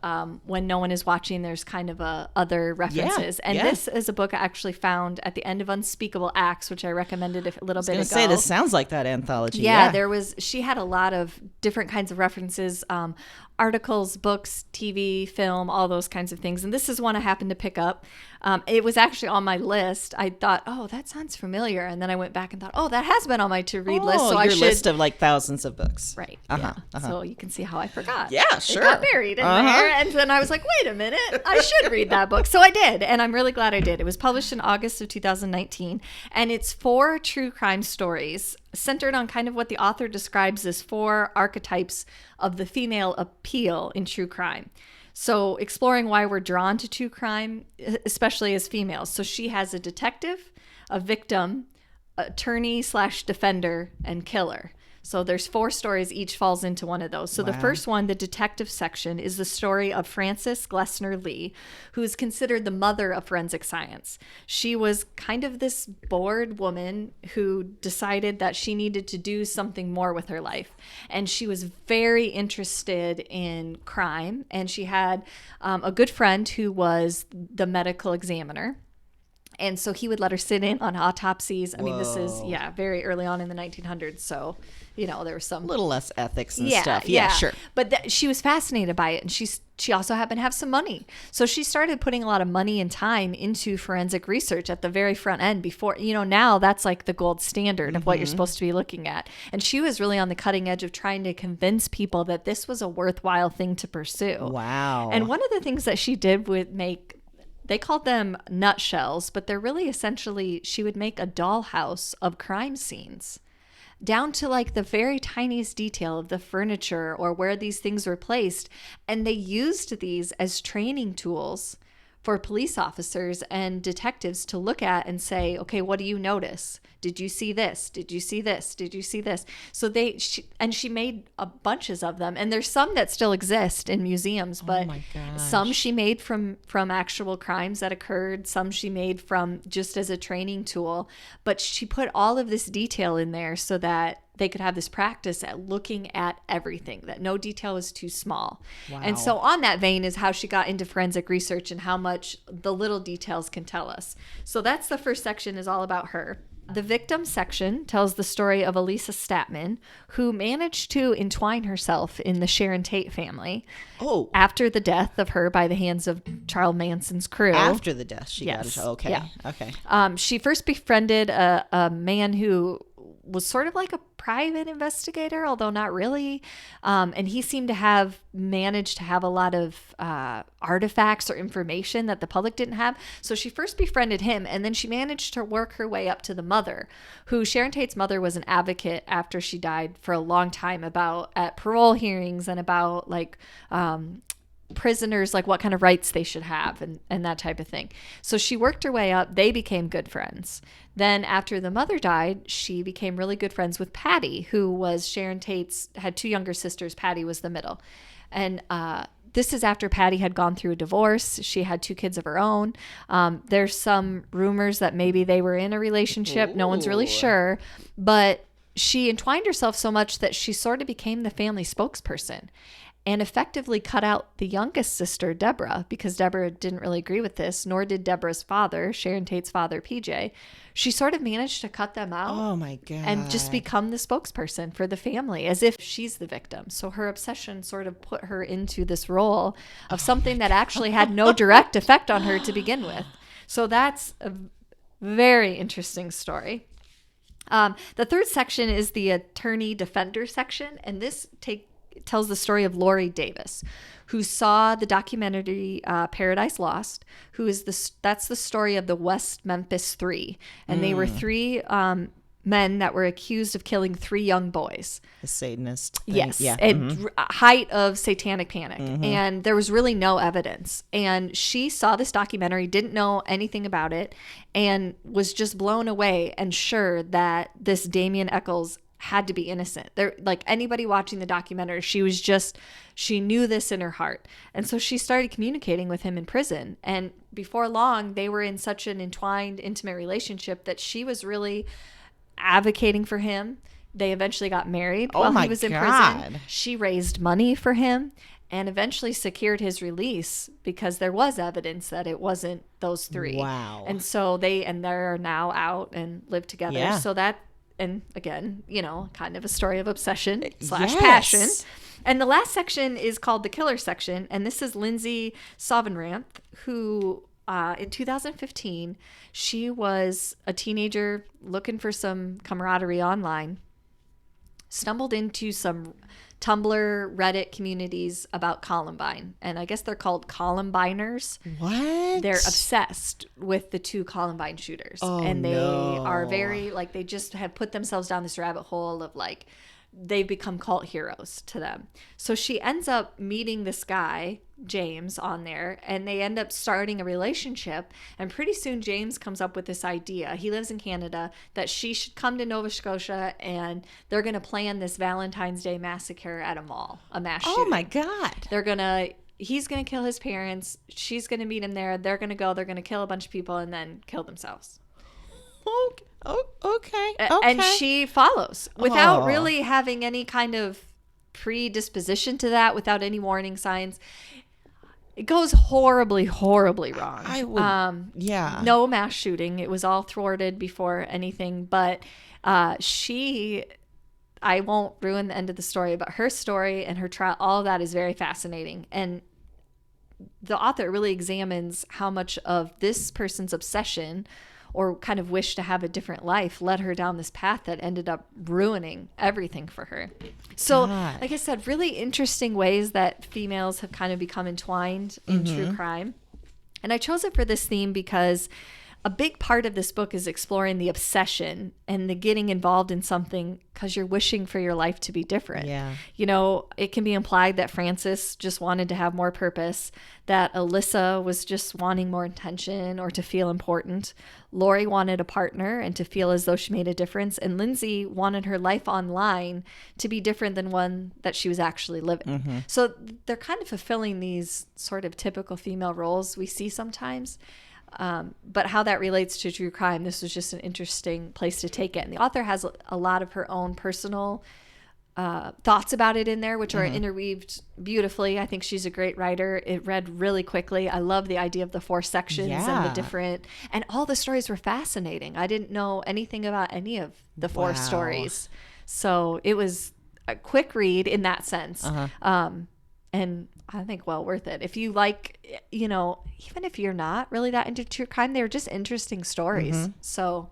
When No One Is Watching, there's kind of other references. And this is a book I actually found at the end of Unspeakable Acts, which I recommended a little bit ago. I was going to say, this sounds like that anthology. Yeah, she had a lot of different kinds of references, articles, books, TV, film, all those kinds of things. And this is one I happened to pick up. It was actually on my list. I thought, oh, that sounds familiar. And then I went back and thought, oh, that has been on my to-read list. So your list of thousands of books. Right. So you can see how I forgot. Yeah, sure. It got buried in there. And then I was like, wait a minute, I should read that book. So I did. And I'm really glad I did. It was published in August of 2019. And it's 4 true crime stories centered on kind of what the author describes as 4 archetypes of the female appeal in true crime. So exploring why we're drawn to true crime, especially as females. So she has a detective, a victim, attorney/defender, and killer. So there's 4 stories, each falls into one of those. So the first one, the detective section, is the story of Frances Glessner Lee, who is considered the mother of forensic science. She was kind of this bored woman who decided that she needed to do something more with her life. And she was very interested in crime. And she had a good friend who was the medical examiner. And so he would let her sit in on autopsies. I mean, this is, Whoa. very early on in the 1900s. So, there was some... A little less ethics and stuff. Yeah, sure. But she was fascinated by it. And she also happened to have some money. So she started putting a lot of money and time into forensic research at the very front end before, now that's like the gold standard of what you're supposed to be looking at. And she was really on the cutting edge of trying to convince people that this was a worthwhile thing to pursue. Wow. And one of the things that she did would make... They called them nutshells, but they're really essentially, she would make a dollhouse of crime scenes down to like the very tiniest detail of the furniture or where these things were placed. And they used these as training tools for police officers and detectives to look at and say, okay, what do you notice? Did you see this? Did you see this? Did you see this? So she made bunches of them. And there's some that still exist in museums, but some she made from actual crimes that occurred. Some she made from just as a training tool. But she put all of this detail in there so that they could have this practice at looking at everything, that no detail was too small. Wow. And so on that vein is how she got into forensic research and how much the little details can tell us. So that's the first section, is all about her. The victim section tells the story of Elisa Statman, who managed to entwine herself in the Sharon Tate family after the death of her by the hands of Charles Manson's crew. After the death, she got it. Okay. Yeah. Okay. She first befriended a man who was sort of like a private investigator, although not really. And he seemed to have managed to have a lot of artifacts or information that the public didn't have. So she first befriended him, and then she managed to work her way up to the mother, who Sharon Tate's mother was an advocate after she died for a long time at parole hearings and about like prisoners, like what kind of rights they should have and that type of thing. So she worked her way up. They became good friends. Then after the mother died, she became really good friends with Patty, who was Sharon Tate's, had two younger sisters. Patty was the middle. And this is after Patty had gone through a divorce. She had two kids of her own. There's some rumors that maybe they were in a relationship. No one's really sure. But she entwined herself so much that she sort of became the family spokesperson and effectively cut out the youngest sister, Deborah, because Deborah didn't really agree with this, nor did Deborah's father, Sharon Tate's father, PJ. She sort of managed to cut them out. Oh my God. And just become the spokesperson for the family, as if she's the victim. So her obsession sort of put her into this role of something that actually had no direct effect on her to begin with. So that's a very interesting story. The third section is the attorney defender section, and this tells the story of Lori Davis, who saw the documentary Paradise Lost, that's the story of the West Memphis Three. And they were three men that were accused of killing three young boys. The Satanist thing. Yes. Yeah. Height of satanic panic. And there was really no evidence. And she saw this documentary, didn't know anything about it, and was just blown away and sure that this Damien Echols had to be innocent. There, like anybody watching the documentary, she knew this in her heart. And so she started communicating with him in prison. And before long, they were in such an entwined, intimate relationship that she was really advocating for him. They eventually got married while he was in prison. She raised money for him and eventually secured his release because there was evidence that it wasn't those three. Wow. And so they're now out and live together. Yeah. So that, and again, kind of a story of obsession / passion. And the last section is called the killer section. And this is Lindsay Sovnranth, who in 2015, she was a teenager looking for some camaraderie online, stumbled into some Tumblr, Reddit communities about Columbine. And I guess they're called Columbiners. What? They're obsessed with the two Columbine shooters. Oh, and they are very, they just have put themselves down this rabbit hole of they've become cult heroes to them. So she ends up meeting this guy, James, on there, and they end up starting a relationship. And pretty soon James comes up with this idea. He lives in Canada, that she should come to Nova Scotia and they're going to plan this Valentine's Day massacre at a mall, a mass shooting. Oh my God. He's going to kill his parents. She's going to meet him there. They're going to kill a bunch of people and then kill themselves. Okay. And she follows without really having any kind of predisposition to that, without any warning signs. It goes horribly, horribly wrong. I would, yeah. No mass shooting. It was all thwarted before anything. But I won't ruin the end of the story, but her story and her trial, all of that is very fascinating. And the author really examines how much of this person's obsession or kind of wish to have a different life led her down this path that ended up ruining everything for her. So, God. like I said, really interesting ways that females have kind of become entwined in true crime. And I chose it for this theme because a big part of this book is exploring the obsession and the getting involved in something because you're wishing for your life to be different. Yeah. You know, it can be implied that Frances just wanted to have more purpose, that Alyssa was just wanting more attention or to feel important. Lori wanted a partner and to feel as though she made a difference. And Lindsay wanted her life online to be different than one that she was actually living. So they're kind of fulfilling these sort of typical female roles we see sometimes. But how that relates to true crime, this was just an interesting place to take it. And the author has a lot of her own personal thoughts about it in there, which are interweaved beautifully. I think she's a great writer. It read really quickly. I love the idea of the 4 sections and the different, and all the stories were fascinating. I didn't know anything about any of the 4 stories. So it was a quick read in that sense. And I think well worth it. If you like, you know, even if you're not really that into true crime, they're just interesting stories. So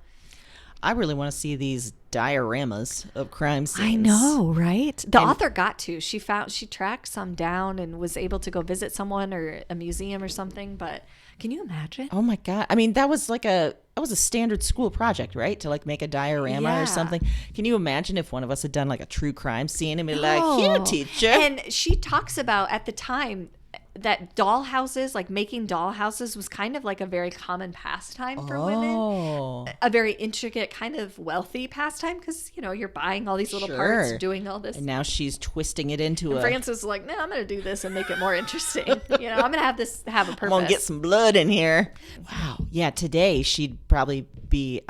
I really want to see these dioramas of crime scenes. I know, right? The author got to. She tracked some down and was able to go visit someone or a museum or something. But can you imagine? Oh my God. I mean, that was a standard school project, right? To like make a diorama or something. Can you imagine if one of us had done like a true crime scene and be like, here, teacher. And she talks about at the time that doll houses, like making doll houses, was kind of like a very common pastime for women. A very intricate, kind of wealthy pastime because, you know, you're buying all these little parts, doing all this. And now she's twisting it into Frances is like, no, I'm going to do this and make it more interesting. You know, I'm going to have this have a purpose. I'm going to get some blood in here. Wow. Yeah, today she'd probably be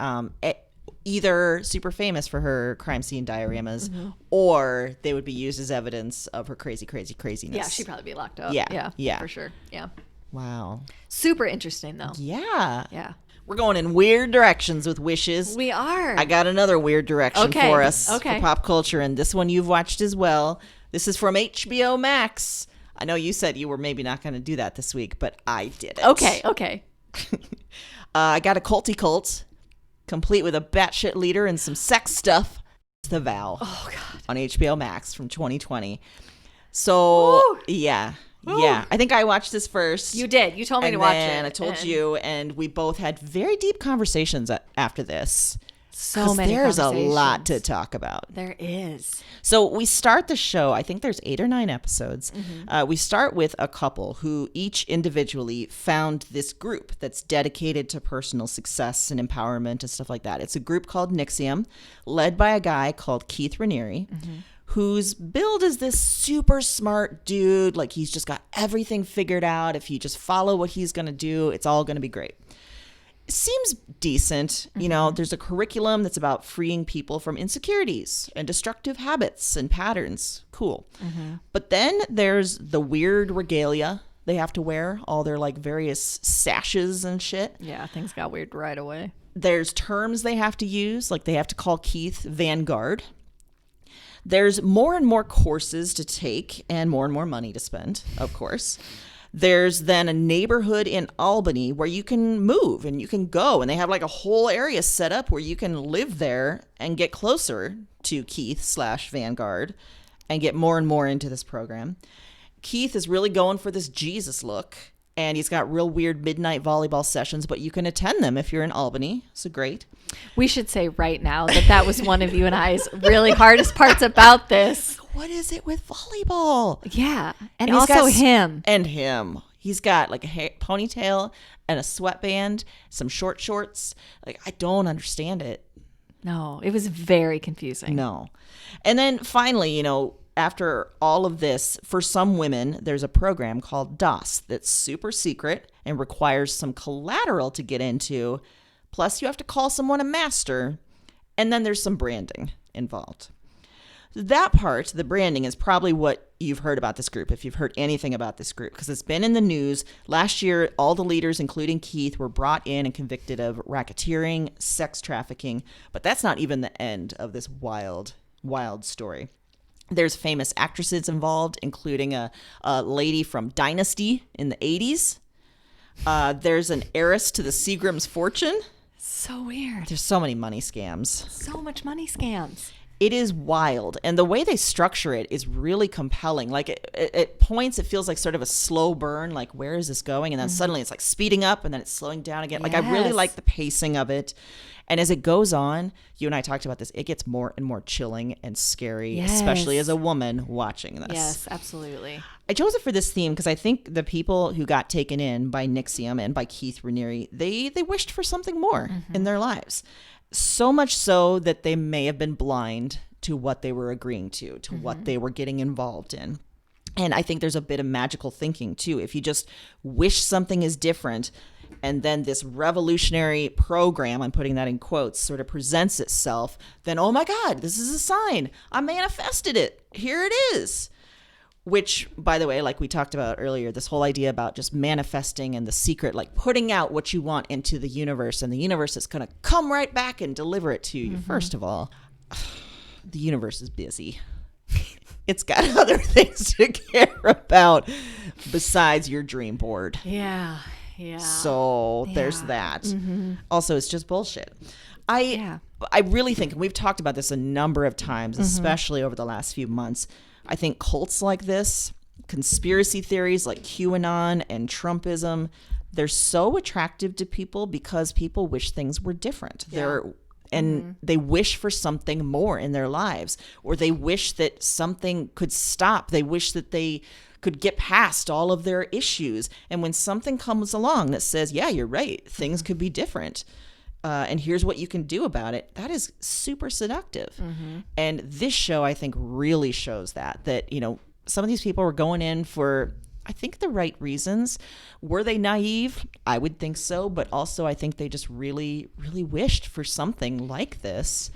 either super famous for her crime scene dioramas or they would be used as evidence of her craziness. Yeah, she'd probably be locked up. Yeah. For sure. Yeah. Wow. Super interesting, though. Yeah. Yeah. We're going in weird directions with wishes. We are. I got another weird direction for us for Okay. pop culture, and this one you've watched as well. This is from HBO Max. I know you said you were maybe not going to do that this week, but I did it. Okay. I got a culty cult, complete with a batshit leader and some sex stuff. The Vow. Oh, God. On HBO Max from 2020. So, yeah. I think I watched this first. You did. You told me to watch it. And I told you, and we both had very deep conversations after this. So many there's a conversations. lot to talk about. There is. So we start the show, I think there's 8 or 9 episodes. We start with a couple who each individually found this group that's dedicated to personal success and empowerment and stuff like that. It's a group called Nixium, led by a guy called Keith Raniere, whose build is this super smart dude. Like he's just got everything figured out. If you just follow what he's going to do, it's all going to be great. Seems decent. You know, there's a curriculum that's about freeing people from insecurities and destructive habits and patterns. Cool. But then there's the weird regalia they have to wear, all their like various sashes and shit. Yeah, things got weird right away. There's terms they have to use, like they have to call Keith Vanguard. There's more and more courses to take and more money to spend, of course. There's then a neighborhood in Albany where you can move and you can go. And they have like a whole area set up where you can live there and get closer to Keith/Vanguard and get more and more into this program. Keith is really going for this Jesus look. And he's got real weird midnight volleyball sessions, but you can attend them if you're in Albany. So great. We should say right now that was one of you and I's really hardest parts about this. What is it with volleyball? Yeah. And also him. And him. He's got like a ponytail and a sweatband, some short shorts. Like, I don't understand it. No, it was very confusing. No. And then finally, you know, after all of this, for some women, there's a program called DOS that's super secret and requires some collateral to get into. Plus, you have to call someone a master. And then there's some branding involved. That part, the branding, is probably what you've heard about this group, if you've heard anything about this group, because it's been in the news. Last year, all the leaders, including Keith, were brought in and convicted of racketeering, sex trafficking. But that's not even the end of this wild, wild story. There's famous actresses involved, including a lady from Dynasty in the 80s. There's an heiress to the Seagram's fortune. So weird. There's so many money scams. So much money scams. It is wild. And the way they structure it is really compelling. Like at points, it feels like sort of a slow burn. Like, where is this going? And then suddenly it's like speeding up and then it's slowing down again. Like, I really like the pacing of it. And as it goes on, you and I talked about this, it gets more and more chilling and scary, especially as a woman watching this. Yes, absolutely. I chose it for this theme because I think the people who got taken in by NXIVM and by Keith Raniere, they wished for something more in their lives. So much so that they may have been blind to what they were agreeing to what they were getting involved in. And I think there's a bit of magical thinking, too. If you just wish something is different, and then this revolutionary program, I'm putting that in quotes, sort of presents itself, then, oh my God, this is a sign. I manifested it. Here it is. Which, by the way, like we talked about earlier, this whole idea about just manifesting and the secret, like putting out what you want into the universe, and the universe is going to come right back and deliver it to you. First of all, the universe is busy. It's got other things to care about besides your dream board. Yeah. So there's that. Also, it's just bullshit. I really think, and we've talked about this a number of times, especially over the last few months, I think cults like this, conspiracy theories like QAnon and Trumpism, they're so attractive to people because people wish things were different. They wish for something more in their lives, or they wish that something could stop. They wish that they could get past all of their issues. And when something comes along that says, yeah, you're right, things could be different, and here's what you can do about it, that is super seductive. And this show, I think, really shows that, you know, some of these people were going in for, I think, the right reasons. Were they naive? I would think so. But also, I think they just really, really wished for something like this.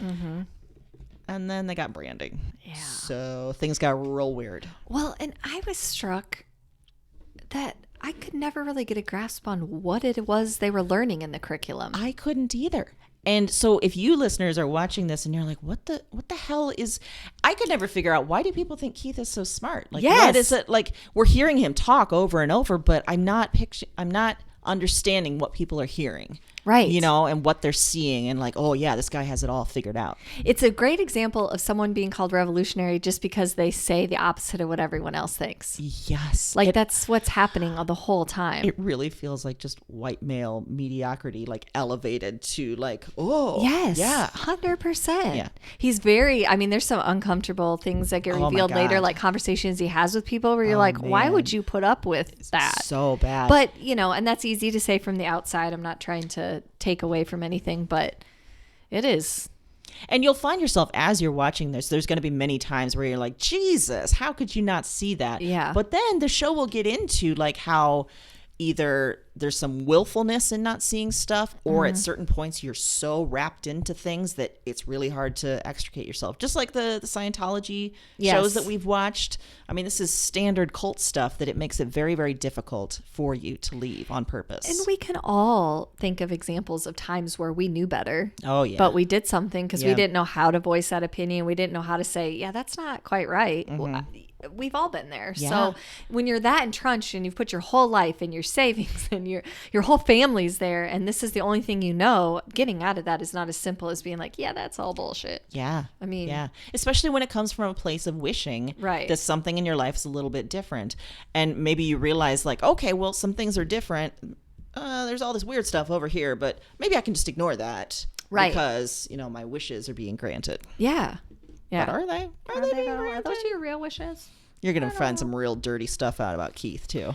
And then they got branding. Yeah. So things got real weird. Well, and I was struck that I could never really get a grasp on what it was they were learning in the curriculum. I couldn't either. And so if you listeners are watching this and you're like, what the hell is, I could never figure out, why do people think Keith is so smart? Like, what is it? Like, we're hearing him talk over and over, but I'm not understanding what people are hearing. Right. You know, and what they're seeing, and like, oh yeah, this guy has it all figured out. It's a great example of someone being called revolutionary just because they say the opposite of what everyone else thinks. Yes. Like, that's what's happening the whole time. It really feels like just white male mediocrity, like elevated to like, oh. Yes. Yeah. 100%. Yeah. He's very, I mean, there's some uncomfortable things that get revealed later, like conversations he has with people where you're like, man, why would you put up with that? So bad. But, you know, and that's easy to say from the outside. I'm not trying to take away from anything, but it is. And you'll find yourself, as you're watching this, there's going to be many times where you're like, Jesus, how could you not see that? Yeah. But then the show will get into like how either there's some willfulness in not seeing stuff, or at certain points you're so wrapped into things that it's really hard to extricate yourself. Just like the Scientology shows that we've watched. I mean, this is standard cult stuff that it makes it very, very difficult for you to leave on purpose. And we can all think of examples of times where we knew better. Oh, yeah. But we did something because we didn't know how to voice that opinion. We didn't know how to say, yeah, that's not quite right. We've all been there. Yeah. So when you're that entrenched and you've put your whole life and your savings and your whole family's there, and this is the only thing you know, getting out of that is not as simple as being like, yeah, that's all bullshit. Yeah. I mean, especially when it comes from a place of wishing that something in your life is a little bit different. And maybe you realize like, okay, well, some things are different. There's all this weird stuff over here, but maybe I can just ignore that. Right. Because, you know, my wishes are being granted. Yeah. Yeah. But are they? Are those your real wishes? You're going to find some real dirty stuff out about Keith, too.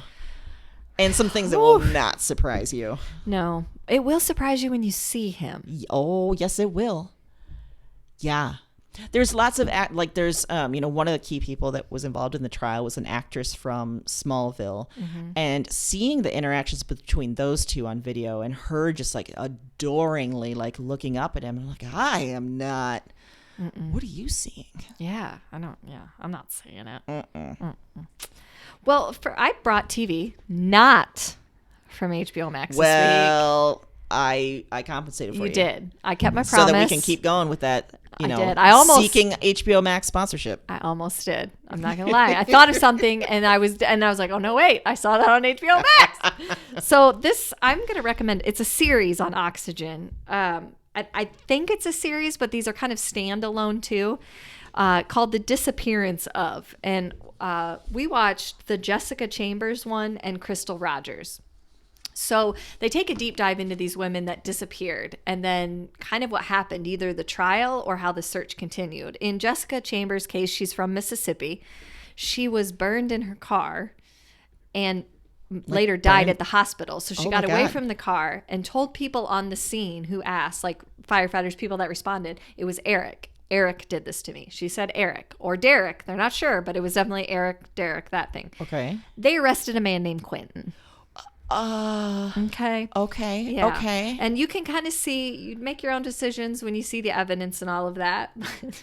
And some things that will not surprise you. No. It will surprise you when you see him. Oh, yes, it will. Yeah. There's lots of, there's, you know, one of the key people that was involved in the trial was an actress from Smallville. And seeing the interactions between those two on video and her just like adoringly like looking up at him, I'm like, I am not What are you seeing? Yeah, I'm not seeing it. Well, I brought TV, not from HBO Max this week. Well, I compensated for you. You did. I kept my promise. So that we can keep going with that, I did. I almost seeking HBO Max sponsorship. I almost did. I'm not going to lie. I thought of something and I was like, oh, no, wait. I saw that on HBO Max. So I'm going to recommend, it's a series on Oxygen. I think it's a series, but these are kind of standalone too, called The Disappearance of. And we watched the Jessica Chambers one and Crystal Rogers. So they take a deep dive into these women that disappeared and then kind of what happened, either the trial or how the search continued. In Jessica Chambers' case, she's from Mississippi. She was burned in her car and later died at the hospital. So she got away from the car and told people on the scene who asked, like firefighters, people that responded, it was Eric. Eric did this to me. She said Eric or Derek. They're not sure, but it was definitely Eric, Derek, that thing. Okay. They arrested a man named Quentin. Okay. Yeah. Okay. And you can kind of see, you make your own decisions when you see the evidence and all of that. One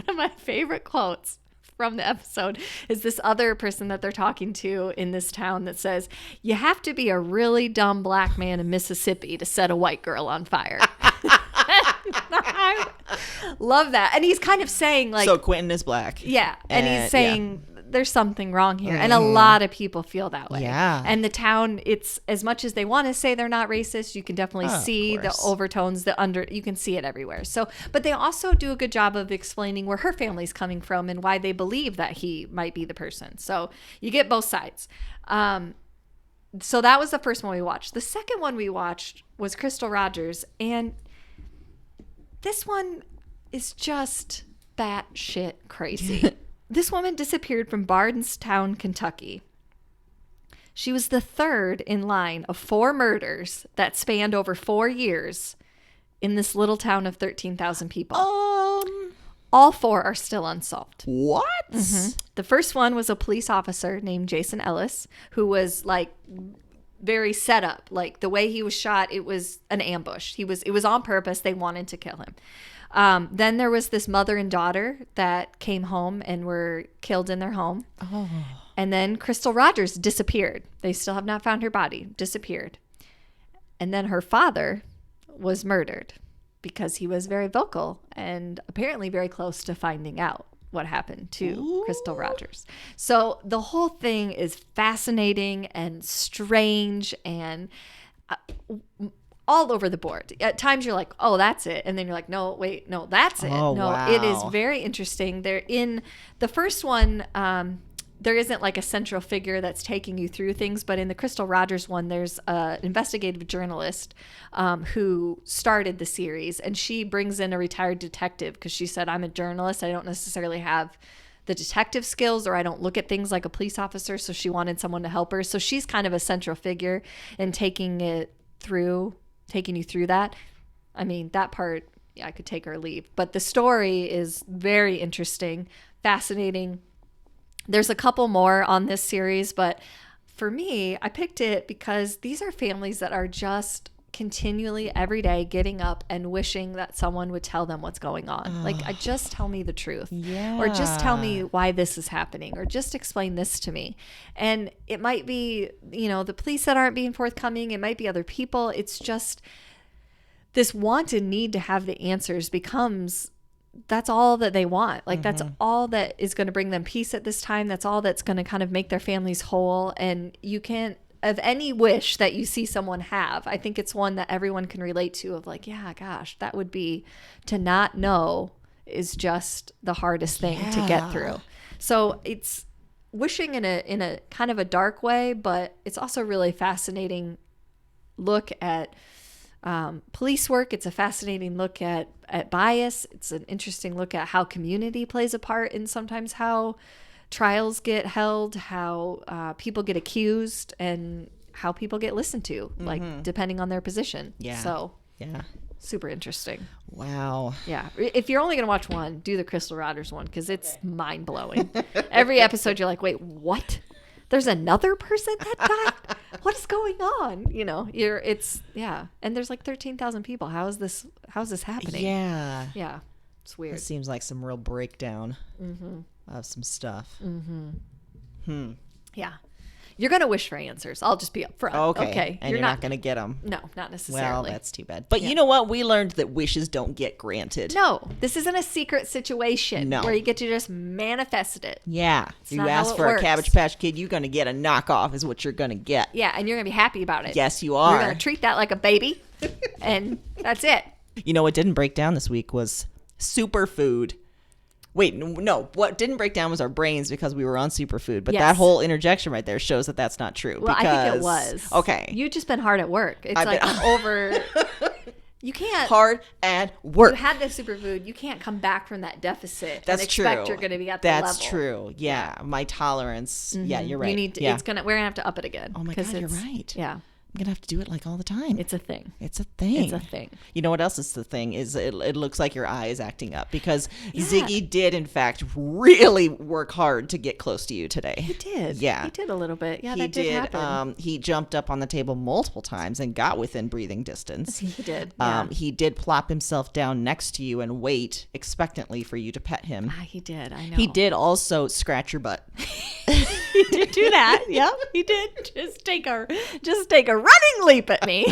of my favorite quotes from the episode is this other person that they're talking to in this town that says, you have to be a really dumb black man in Mississippi to set a white girl on fire. I love that. And he's kind of saying like... So Quentin is black. Yeah. And he's saying... there's something wrong here. And a lot of people feel that way. Yeah. And the town, it's as much as they want to say they're not racist, you can definitely see the overtones, you can see it everywhere. So, but they also do a good job of explaining where her family's coming from and why they believe that he might be the person. So you get both sides. So that was the first one we watched. The second one we watched was Crystal Rogers. And this one is just batshit crazy. This woman disappeared from Bardstown, Kentucky. She was the third in line of 4 murders that spanned over 4 years in this little town of 13,000 people. All 4 are still unsolved. What? Mm-hmm. The first one was a police officer named Jason Ellis, who was like very set up. Like the way he was shot, it was an ambush. It was on purpose. They wanted to kill him. Then there was this mother and daughter that came home and were killed in their home. Oh. And then Crystal Rogers disappeared. They still have not found her body. Disappeared. And then her father was murdered because he was very vocal and apparently very close to finding out what happened to Crystal Rogers. So the whole thing is fascinating and strange and... all over the board. At times you're like, oh, that's it. And then you're like, no, wait, no, that's it. Oh, no, wow. It is very interesting. They're in the first one, there isn't like a central figure that's taking you through things. But in the Crystal Rogers one, there's an investigative journalist who started the series. And she brings in a retired detective because she said, I'm a journalist. I don't necessarily have the detective skills or I don't look at things like a police officer. So she wanted someone to help her. So she's kind of a central figure in taking you through that. I mean, that part, yeah, I could take or leave. But the story is very interesting, fascinating. There's a couple more on this series, but for me, I picked it because these are families that are just continually every day getting up and wishing that someone would tell them what's going on. Like, just tell me the truth. Yeah. Or just tell me why this is happening. Or just explain this to me. And it might be, the police that aren't being forthcoming. It might be other people. It's just this want and need to have the answers becomes, that's all that they want. Like, that's all that is going to bring them peace at this time. That's all that's going to kind of make their families whole. And you can't, of any wish that you see someone have, I think it's one that everyone can relate to of like, yeah, gosh, that would be, to not know is just the hardest thing to get through. So it's wishing in a kind of a dark way, but it's also really fascinating look at police work. It's a fascinating look at bias. It's an interesting look at how community plays a part in sometimes how trials get held, how people get accused, and how people get listened to, like depending on their position. Yeah. So yeah, super interesting. Wow. Yeah. If you're only going to watch one, do the Crystal Rogers one because it's mind blowing. Every episode, you're like, wait, what? There's another person that died? What is going on? And there's like 13,000 people. How is this happening? Yeah. Yeah. It's weird. It seems like some real breakdown of some stuff. Yeah. You're going to wish for answers. I'll just be upfront. Okay. And you're not going to get them. No, not necessarily. Well, that's too bad. But you know what? We learned that wishes don't get granted. No, this isn't a secret situation where you get to just manifest it. Yeah. If you ask for a Cabbage Patch Kid, you're going to get a knockoff is what you're going to get. Yeah, and you're going to be happy about it. Yes, you are. You're going to treat that like a baby, and that's it. You know what didn't break down this week was superfood. Wait, no. What didn't break down was our brains because we were on superfood. But that whole interjection right there shows that that's not true. Well, I think it was. Okay. You've just been hard at work. It's I'm over. You can't. Hard at work. You had the superfood. You can't come back from that deficit and expect you're going to be at the level. That's true. Yeah. My tolerance. Yeah, you're right. You need to, we're going to have to up it again. Oh my God, you're right. Yeah. I'm going to have to do it like all the time. It's a thing. It's a thing. It's a thing. You know what else is the thing is it looks like your eye is acting up because Ziggy did, in fact, really work hard to get close to you today. He did. Yeah. He did a little bit. Yeah, he that did happen. He jumped up on the table multiple times and got within breathing distance. He did. Yeah. He did plop himself down next to you and wait expectantly for you to pet him. He did. I know. He did also scratch your butt. He did do that. Yep, he did. Just take a running leap at me.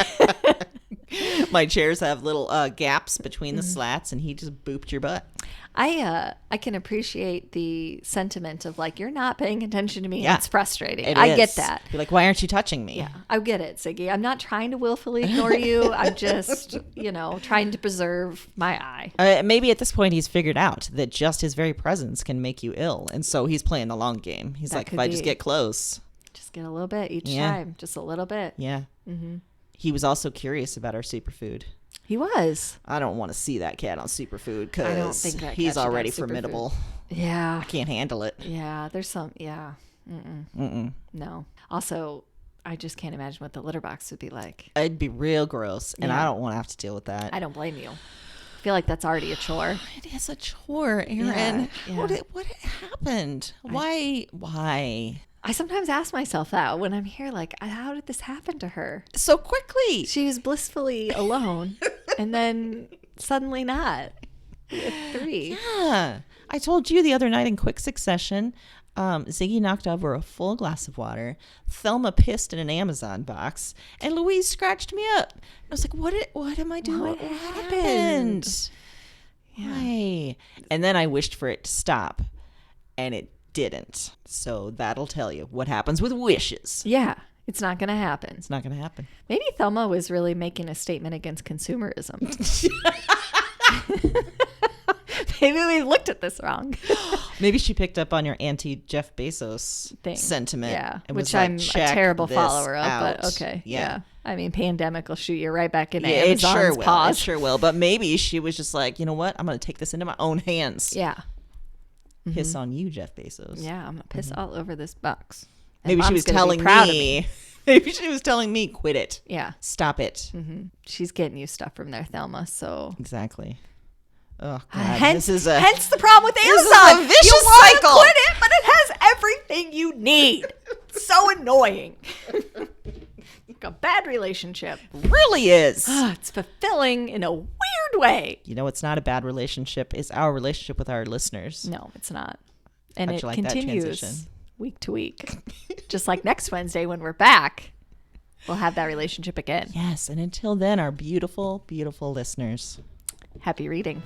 My chairs have little gaps between the slats, and he just booped your butt. I can appreciate the sentiment of like, you're not paying attention to me. Yeah. It's frustrating. I get that. You're like, why aren't you touching me? Yeah, I get it, Ziggy. I'm not trying to willfully ignore you. I'm just, trying to preserve my eye. Maybe at this point he's figured out that just his very presence can make you ill. And so he's playing the long game. He's like, if I just get close. Just get a little bit each time. Just a little bit. Yeah. Mm-hmm. He was also curious about our superfood. He was. I don't want to see that cat on superfood because he's already formidable. Yeah. I can't handle it. Yeah. There's some. Yeah. No. Also, I just can't imagine what the litter box would be like. It'd be real gross. And I don't want to have to deal with that. I don't blame you. I feel like that's already a chore. It is a chore, Erin. Yeah. What happened? Why? I sometimes ask myself that when I'm here, like, how did this happen to her? So quickly. She was blissfully alone and then suddenly not. With 3. Yeah. I told you the other night in quick succession, Ziggy knocked over a full glass of water. Thelma pissed in an Amazon box. And Louise scratched me up. I was like, what am I doing? What happened? Yeah. Why? And then I wished for it to stop. And it didn't. So that'll tell you what happens with wishes. Yeah, it's not going to happen. It's not going to happen. Maybe Thelma was really making a statement against consumerism. Maybe we looked at this wrong. Maybe she picked up on your anti-Jeff Bezos sentiment. Yeah, and which was like, I'm a terrible follower of, but okay. Yeah. I mean, pandemic will shoot you right back into Amazon's paws. It sure will. But maybe she was just like, you know what? I'm going to take this into my own hands. Yeah. Piss on you, Jeff Bezos. Yeah, I'm going to piss all over this box. And maybe she was telling me. Maybe she was telling me, quit it. Yeah. Stop it. Mm-hmm. She's getting you stuff from there, Thelma. So Exactly. Oh, God. Hence the problem with Amazon. This is a vicious you want cycle. To quit it, but it has everything you need. So annoying. A bad relationship. Really is. It's fulfilling in a weird way. You know, it's not a bad relationship. It's our relationship with our listeners. No, it's not. And it like continues week to week. Just like next Wednesday when we're back, we'll have that relationship again. Yes. And until then, our beautiful, beautiful listeners. Happy reading.